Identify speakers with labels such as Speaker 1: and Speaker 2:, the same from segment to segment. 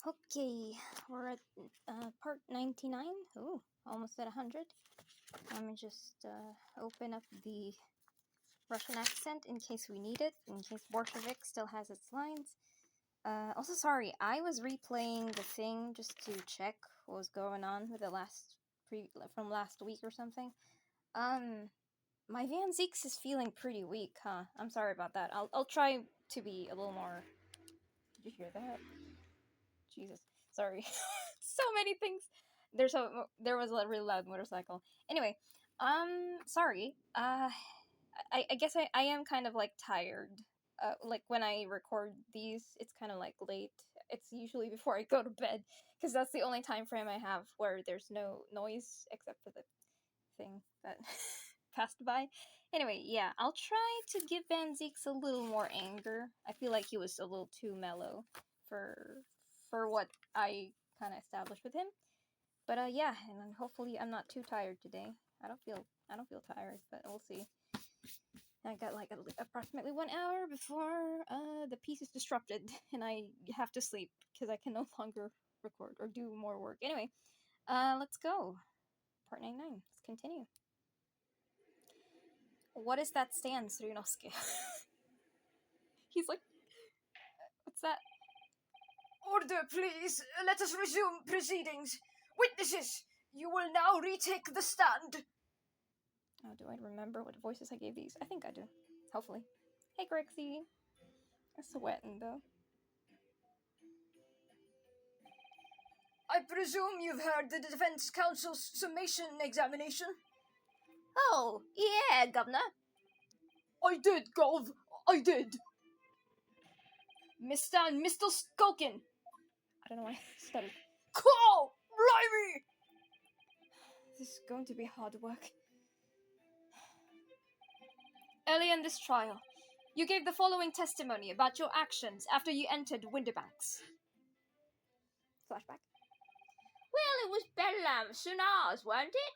Speaker 1: Okay, we're at part 99. Ooh, almost at 100. Let me just open up the Russian accent in case we need it, in case Bolshevik still has its lines. Also, sorry, I was replaying the thing just to check what was going on with the from last week or something. My Van Zeeks is feeling pretty weak, huh? I'm sorry about that. I'll try to be a little more... Did you hear that? Jesus. Sorry. So many things. There was a really loud motorcycle. Anyway, sorry. I guess I am kind of like tired. Like when I record these, it's kind of like late. It's usually before I go to bed because that's the only time frame I have where there's no noise except for the thing that passed by. Anyway, yeah, I'll try to give Van Zeeks a little more anger. I feel like he was a little too mellow for what I kind of established with him. But yeah, and hopefully I'm not too tired today. I don't feel tired, but we'll see. I got like approximately 1 hour before the piece is disrupted, and I have to sleep because I can no longer record or do more work. Anyway, let's go. Part 99. Let's continue. What is that stand, Srunosuke? He's like, what's that?
Speaker 2: Order, please. Let us resume proceedings. Witnesses, you will now retake the stand.
Speaker 1: Oh, do I remember what voices I gave these? I think I do. Hopefully. Hey, Grexy. I'm sweating, though.
Speaker 2: I presume you've heard the defense counsel's summation examination?
Speaker 1: Oh, yeah, Governor.
Speaker 2: I did, Gov. I did. Mr. and Mr. Skulkin.
Speaker 1: I don't know why I stuttered.
Speaker 2: Call! Blimey!
Speaker 1: This is going to be hard work. Early in this trial, you gave the following testimony about your actions after you entered Winterbanks. Flashback.
Speaker 3: Well, it was Bedlam Sunars, wasn't it?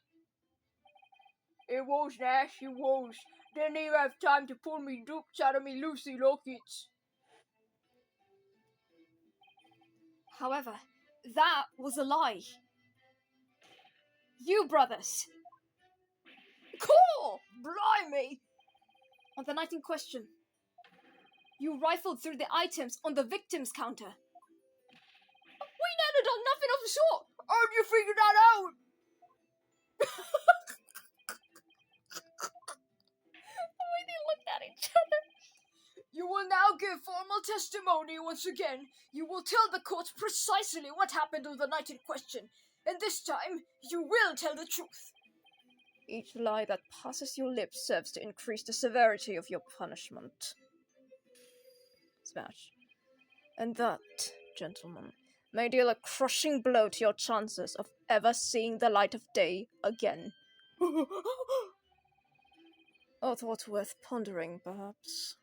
Speaker 2: It was, Nash, it was. Didn't even have time to pull me dukes out of me Lucy lockets.
Speaker 1: However, that was a lie. You brothers.
Speaker 2: Call! Blimey!
Speaker 1: On the night in question, you rifled through the items on the victim's counter.
Speaker 2: We never done nothing of the sort. How'd you figure that out?
Speaker 1: The way they looked at each other.
Speaker 2: You will now give formal testimony once again. You will tell the court precisely what happened on the night in question, and this time you will tell the truth.
Speaker 1: Each lie that passes your lips serves to increase the severity of your punishment. Smash. And that, gentlemen, may deal a crushing blow to your chances of ever seeing the light of day again. A thought worth pondering, perhaps.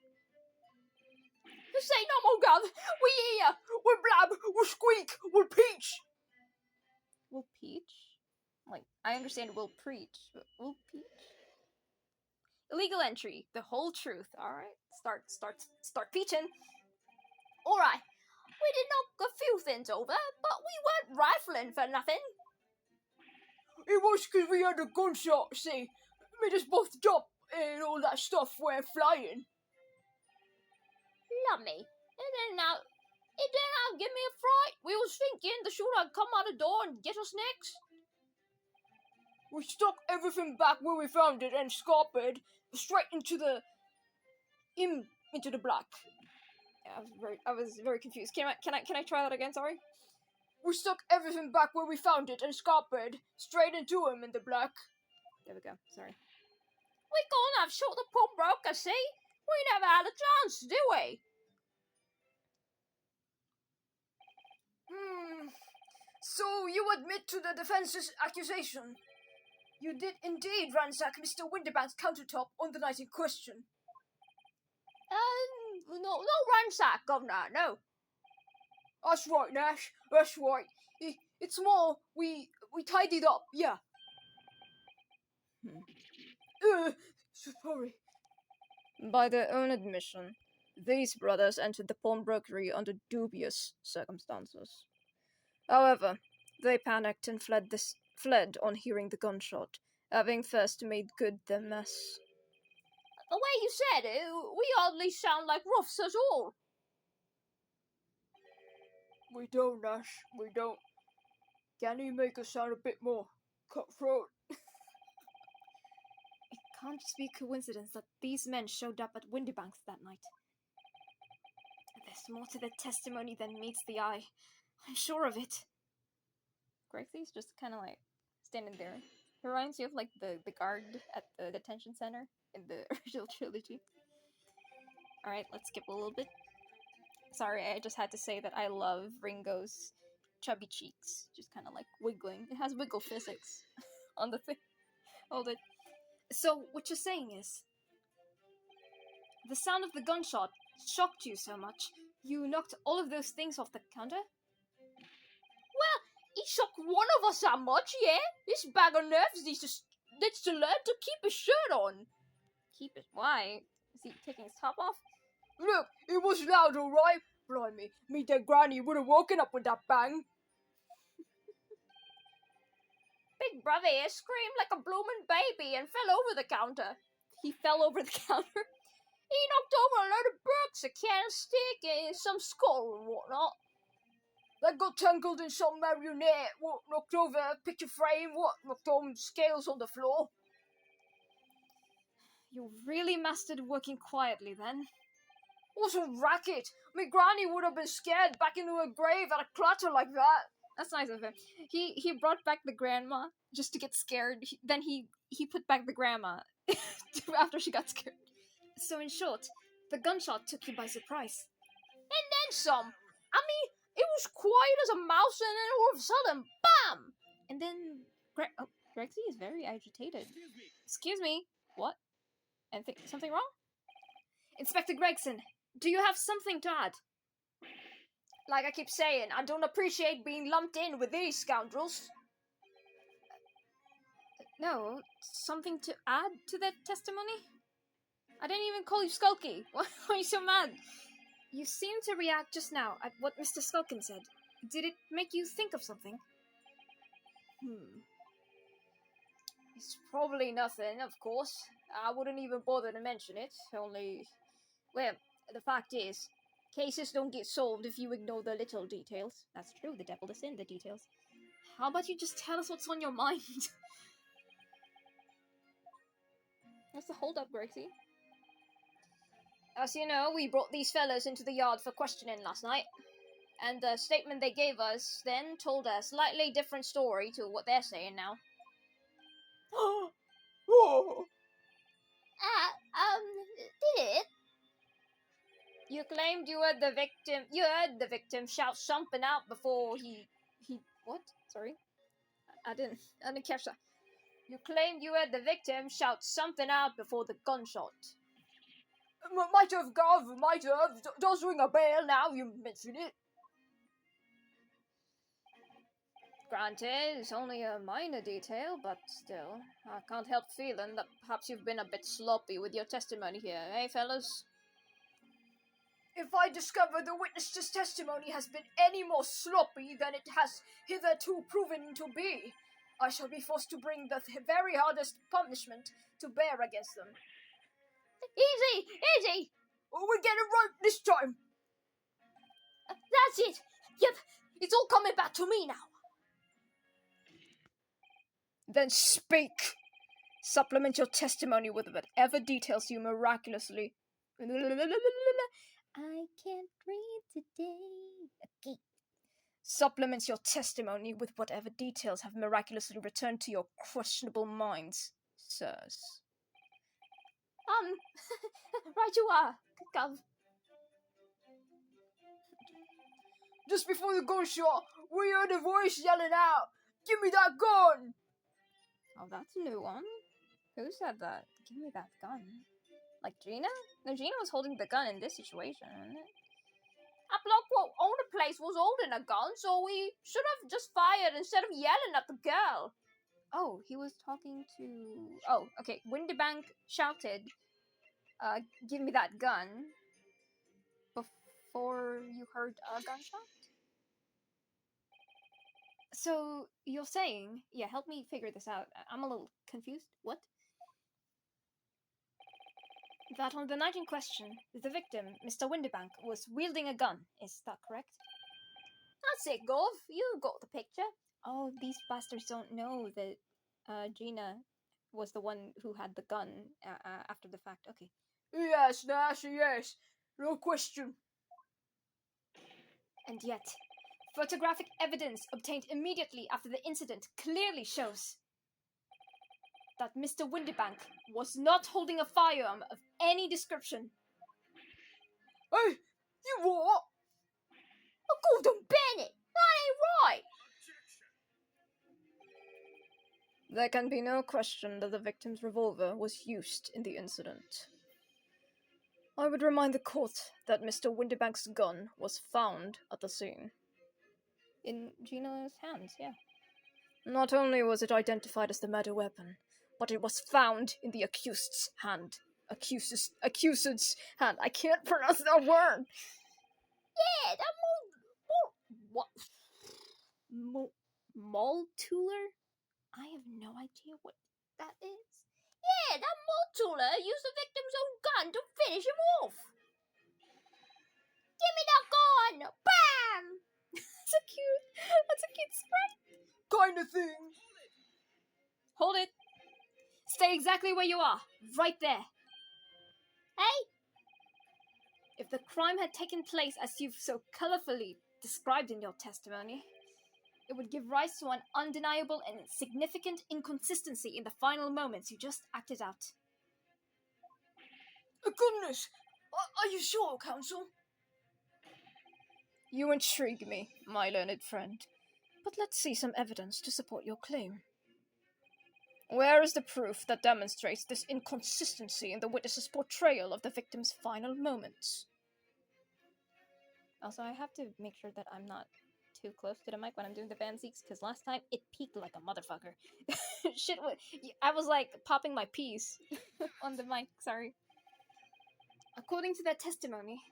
Speaker 2: Say no more, Gov. We hear. We're blab. We're squeak. We're peach.
Speaker 1: We'll peach? Like, I understand we'll preach, but we'll peach? Illegal entry. The whole truth. Alright. Start peaching.
Speaker 3: Alright. We did knock a few things over, but we weren't rifling for nothing.
Speaker 2: It was because we had a gunshot, see. Made us both jump and all that stuff went flying.
Speaker 3: Lummy. It didn't give me a fright. We was thinking the shooter'd come out the door and get us next.
Speaker 2: We stuck everything back where we found it and scarpered straight into the black.
Speaker 1: Yeah, I was very confused. Can I try that again? Sorry.
Speaker 2: We stuck everything back where we found it and scarpered straight into him in the black.
Speaker 1: There we go. Sorry.
Speaker 3: We couldn't have shot the pawnbroker, see? We never had a chance, did we?
Speaker 2: So you admit to the defense's accusation? You did indeed ransack Mr. Winterbank's countertop on the night in question.
Speaker 3: No ransack, Governor, no.
Speaker 2: That's right, Nash. That's right. It's more, we tidied up, yeah. Sorry.
Speaker 1: By their own admission, these brothers entered the pawnbrokery under dubious circumstances. However, they panicked and fled on hearing the gunshot, having first made good their mess.
Speaker 3: The way you said it, we hardly sound like roughs at all.
Speaker 2: We don't, Nash. We don't. Can you make us sound a bit more cutthroat?
Speaker 1: It can't just be a coincidence that these men showed up at Windybanks that night. There's more to their testimony than meets the eye. I'm sure of it. Grexy's just kind of like standing there. He reminds you of like the guard at the detention center in the original trilogy. Alright, let's skip a little bit. Sorry, I just had to say that I love Ringo's chubby cheeks. Just kind of like wiggling. It has wiggle physics on the thing. Hold it. So, what you're saying is, the sound of the gunshot shocked you so much, you knocked all of those things off the counter?
Speaker 3: Well, he shocked one of us that much, yeah? This bag of nerves needs to learn to keep his shirt on.
Speaker 1: Keep it. Why? Is he taking his top off?
Speaker 2: Look, it was loud, alright? Blimey, me dead granny would have woken up with that bang.
Speaker 3: Big brother here screamed like a bloomin' baby and fell over the counter.
Speaker 1: He fell over the counter?
Speaker 3: He knocked over a load of books, a candlestick, and some skull and whatnot.
Speaker 2: That got tangled in some marionette. What, knocked over a picture frame? What, knocked on scales on the floor?
Speaker 1: You really mastered working quietly then.
Speaker 2: What's a racket? Me granny would have been scared back into her grave at a clatter like that.
Speaker 1: That's nice of him. He brought back the grandma just to get scared. Then he put back the grandma after she got scared. So in short, the gunshot took you by surprise.
Speaker 3: And then some. I mean, it was quiet as a mouse and then all of a sudden, BAM!
Speaker 1: And then Grexy is very agitated. Excuse me? What? Something wrong? Inspector Gregson, do you have something to add?
Speaker 2: Like I keep saying, I don't appreciate being lumped in with these scoundrels.
Speaker 1: No, something to add to that testimony? I didn't even call you Skulky. Why are you so mad? You seemed to react just now at what Mr. Skulkin said. Did it make you think of something?
Speaker 2: It's probably nothing, of course. I wouldn't even bother to mention it, only... Well, the fact is, cases don't get solved if you ignore the little details.
Speaker 1: That's true, the devil is in the details. How about you just tell us what's on your mind? What's the hold-up, Grexy?
Speaker 2: As you know, we brought these fellas into the yard for questioning last night, and the statement they gave us then told a slightly different story to what they're saying now.
Speaker 3: Did it?
Speaker 2: You claimed you heard the victim shout something out before he what? Sorry? I didn't catch that. You claimed you heard the victim shout something out before the gunshot. Might have, Gov, might have. Does ring a bell now you mention it. Granted, it's only a minor detail, but still, I can't help feeling that perhaps you've been a bit sloppy with your testimony here, eh, fellas? If I discover the witness's testimony has been any more sloppy than it has hitherto proven to be, I shall be forced to bring the very hardest punishment to bear against them.
Speaker 3: Easy!
Speaker 2: We get it right this time!
Speaker 3: That's it! Yep, it's all coming back to me now.
Speaker 2: Then speak! Supplement your testimony with whatever details you miraculously...
Speaker 1: I can't read today. Okay.
Speaker 2: Supplements your testimony with whatever details have miraculously returned to your questionable minds, sirs.
Speaker 3: Right you are, Gov.
Speaker 2: Just before the gunshot, we heard a voice yelling out, "Give me that gun!"
Speaker 1: Oh, that's a new one. Who said that? Give me that gun. Like Gina? No, Gina was holding the gun in this situation, wasn't it?
Speaker 3: A bloke who owned the place was holding a gun, so we should have just fired instead of yelling at the girl.
Speaker 1: Oh, he was talking to... Oh, okay. Windybank shouted, give me that gun, before you heard a gunshot? So, you're saying... Yeah, help me figure this out. I'm a little confused. What? That on the night in question, the victim, Mr. Windibank, was wielding a gun. Is that correct?
Speaker 3: That's it, Gov. You got the picture.
Speaker 1: Oh, these bastards don't know that Gina was the one who had the gun after the fact. Okay.
Speaker 3: Yes, Nash, yes. No question.
Speaker 1: And yet, photographic evidence obtained immediately after the incident clearly shows that Mr. Windibank was not holding a firearm of any description.
Speaker 3: Hey, you what? I called him Bennett. That ain't right.
Speaker 2: There can be no question that the victim's revolver was used in the incident. I would remind the court that Mr. Windibank's gun was found at the scene.
Speaker 1: In Gina's hands, yeah.
Speaker 2: Not only was it identified as the murder weapon, but it was found in the accused's hand. Accused's hand. I can't pronounce that word.
Speaker 3: Yeah, that what?
Speaker 1: Moltooler? I have no idea what that is.
Speaker 3: Yeah, that Moltooler used the victim's own gun to finish him off. Give me that gun! Bam!
Speaker 1: That's a cute sprite.
Speaker 3: Kind of thing.
Speaker 1: Hold it. Stay exactly where you are. Right there.
Speaker 3: Hey?
Speaker 1: If the crime had taken place as you've so colorfully described in your testimony, it would give rise to an undeniable and significant inconsistency in the final moments you just acted out.
Speaker 3: Goodness! Are you sure, counsel?
Speaker 2: You intrigue me, my learned friend. But let's see some evidence to support your claim. Where is the proof that demonstrates this inconsistency in the witness's portrayal of the victim's final moments?
Speaker 1: Also, I have to make sure that I'm not too close to the mic when I'm doing the bansies, because last time it peaked like a motherfucker. Shit, I was like popping my peas on the mic, sorry. According to their testimony,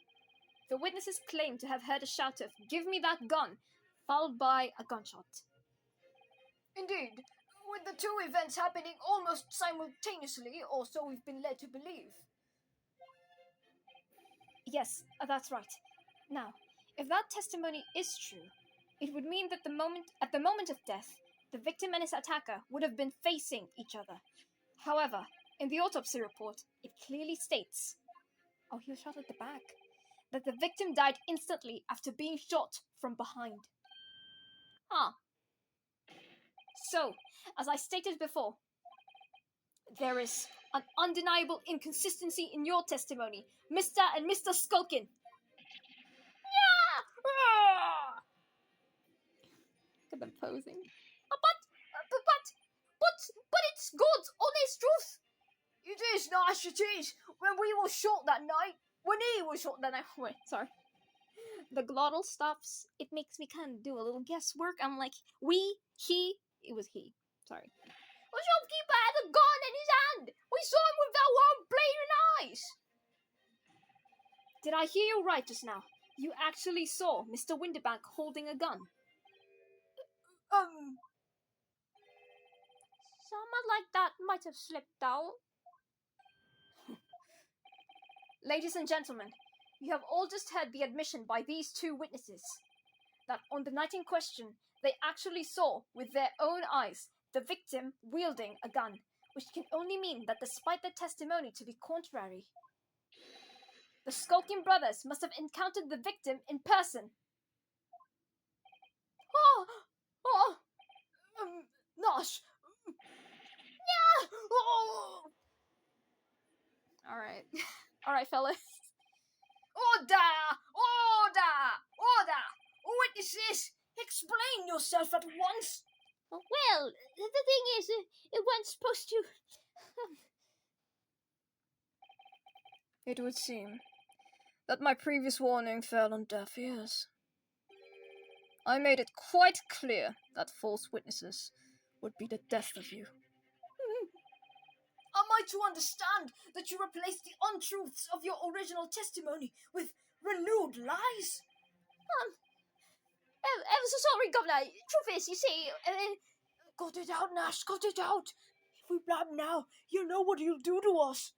Speaker 1: the witnesses claim to have heard a shout of, "Give me that gun," followed by a gunshot.
Speaker 3: Indeed, with the two events happening almost simultaneously, or so we've been led to believe.
Speaker 1: Yes, that's right. Now, if that testimony is true, it would mean that at the moment of death, the victim and his attacker would have been facing each other. However, in the autopsy report, it clearly states, oh, he was shot at the back, that the victim died instantly after being shot from behind. So, as I stated before, there is an undeniable inconsistency in your testimony, Mr. and Mr. Skulkin. Look at them posing.
Speaker 3: But it's God's honest truth. It is, Nash, it is. When we were shot that night. When he was shot that night.
Speaker 1: Wait, sorry. The glottal stops. It makes me kind of do a little guesswork. I'm like, we, he. It was he. Sorry.
Speaker 3: The shopkeeper had a gun in his hand. We saw him with our own blazing eyes.
Speaker 1: Did I hear you right just now? You actually saw Mr. Windibank holding a gun?
Speaker 3: Someone like that might have slipped out.
Speaker 1: Ladies and gentlemen, you have all just heard the admission by these two witnesses that on the night in question, they actually saw with their own eyes the victim wielding a gun, which can only mean that despite their testimony to be contrary, the Skulkin brothers must have encountered the victim in person.
Speaker 3: Nash.
Speaker 1: Yeah. Alright, fellas.
Speaker 3: Order! Witnesses, explain yourself at once. Well, the thing is, it wasn't supposed to.
Speaker 2: It would seem that my previous warning fell on deaf ears. I made it quite clear that false witnesses would be the death of you.
Speaker 3: Am I to understand that you replaced the untruths of your original testimony with renewed lies? Ever so sorry, Governor. Truth is, you see,
Speaker 4: Cut it out, Nash, cut it out! If we blab now, you know what he'll do to us.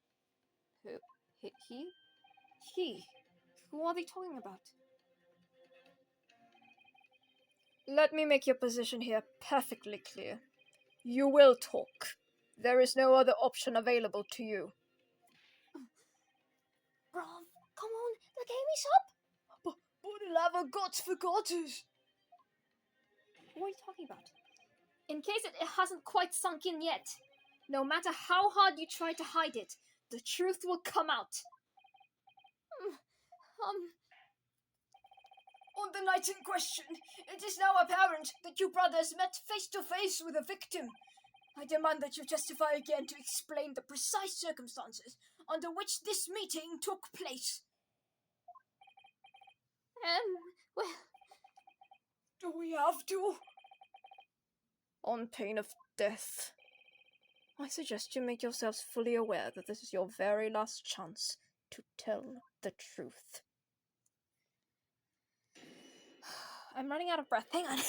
Speaker 2: He? Who are they talking about? Let me make your position here perfectly clear. You will talk. There is no other option available to you.
Speaker 3: Bruv, come on, the game is up.
Speaker 4: But he'll have a guts for gutters.
Speaker 2: What are you talking about? In case it hasn't quite sunk in yet, no matter how hard you try to hide it, the truth will come out.
Speaker 4: On the night in question, it is now apparent that you brothers met face to face with a victim. I demand that you testify again to explain the precise circumstances under which this meeting took place.
Speaker 3: Well,
Speaker 4: Do we have to?
Speaker 2: On pain of death. I suggest you make yourselves fully aware that this is your very last chance to tell the truth. I'm running out of breath. Hang on.